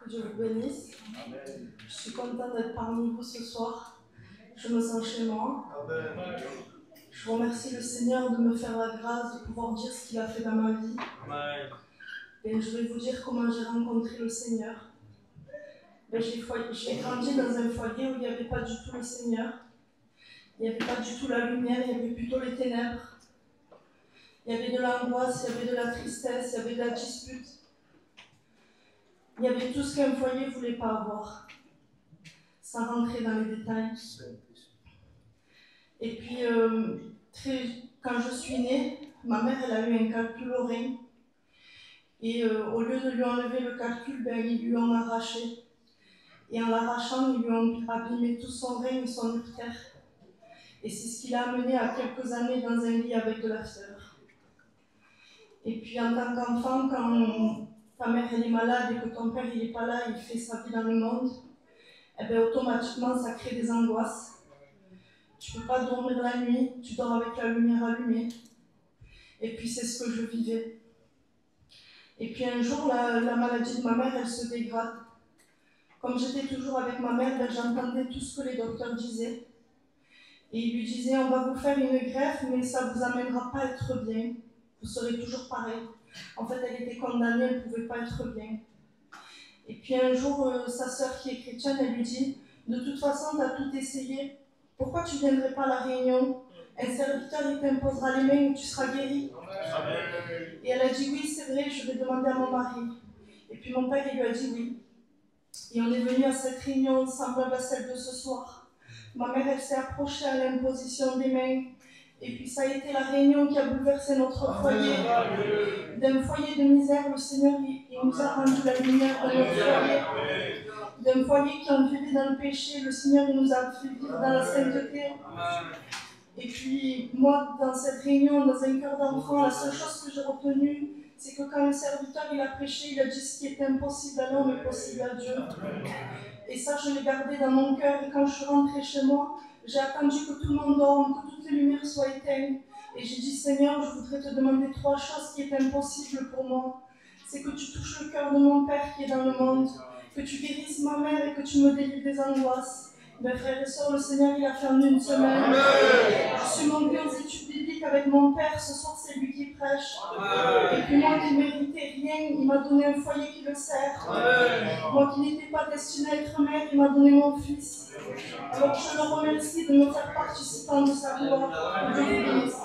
Que Dieu vous bénisse. Je suis contente d'être parmi vous ce soir. Je me sens chez moi. Je remercie le Seigneur de me faire la grâce de pouvoir dire ce qu'il a fait dans ma vie. Et je vais vous dire comment j'ai rencontré le Seigneur. J'ai grandi dans un foyer où il n'y avait pas du tout le Seigneur. Il n'y avait pas du tout la lumière, il y avait plutôt les ténèbres. Il y avait de l'angoisse, il y avait de la tristesse, il y avait de la dispute. Il y avait tout ce qu'un foyer ne voulait pas avoir, sans rentrer dans les détails. Et puis, quand je suis née, ma mère elle a eu un calcul au rein. Et au lieu de lui enlever le calcul, ils lui ont arraché. Et en l'arrachant, ils lui ont abîmé tout son rein et son urtère. Et c'est ce qui l'a amené à quelques années dans un lit avec de la fièvre. Et puis en tant qu'enfant, quand ta mère elle est malade et que ton père il n'est pas là, il fait sa vie dans le monde, automatiquement ça crée des angoisses. Tu ne peux pas dormir la nuit, tu dors avec la lumière allumée. Et puis c'est ce que je vivais. Et puis un jour, la maladie de ma mère, elle se dégrade. Comme j'étais toujours avec ma mère, j'entendais tout ce que les docteurs disaient. Et ils lui disaient, on va vous faire une greffe, mais ça ne vous amènera pas à être bien. Vous serez toujours pareil. En fait, elle était condamnée, elle ne pouvait pas être bien. Et puis un jour, sa sœur qui est chrétienne, elle lui dit, de toute façon, tu as tout essayé. Pourquoi tu ne viendrais pas à la réunion? Un serviteur, il t'imposera les mains et tu seras guéri. Et elle a dit, oui, c'est vrai, je vais demander à mon mari. Et puis mon père, il lui a dit oui. Et on est venu à cette réunion semblable à celle de ce soir. Ma mère, elle s'est approchée à l'imposition des mains. Et puis ça a été la réunion qui a bouleversé notre foyer. D'un foyer de misère, le Seigneur il nous a rendu la lumière dans notre foyer. D'un foyer qui en vivait dans le péché, le Seigneur il nous a fait vivre dans la sainteté. Et puis moi, dans cette réunion, dans un cœur d'enfant, la seule chose que j'ai retenue, c'est que quand le serviteur il a prêché, il a dit ce qui est impossible à l'homme est possible à Dieu. Et ça, je l'ai gardé dans mon cœur. Et quand je suis rentrée chez moi, j'ai attendu que tout le monde dorme, que toutes les lumières soient éteintes. Et j'ai dit, Seigneur, je voudrais te demander 3 choses qui est impossible pour moi. C'est que tu touches le cœur de mon Père qui est dans le monde, que tu guérisses ma mère et que tu me délivres des angoisses. Mes frères et sœurs, le Seigneur, il a fait en une semaine. Amen. Je suis montée aux études bibliques avec mon Père. Ce soir, c'est lui qui prêche. Amen. Et puis moi qui ne méritais rien, il m'a donné un foyer qui le sert. Amen. Moi qui n'étais pas destinée à être mère, il m'a donné mon fils. Alors je le remercie de me faire participant de sa gloire. Que Dieu vous bénisse.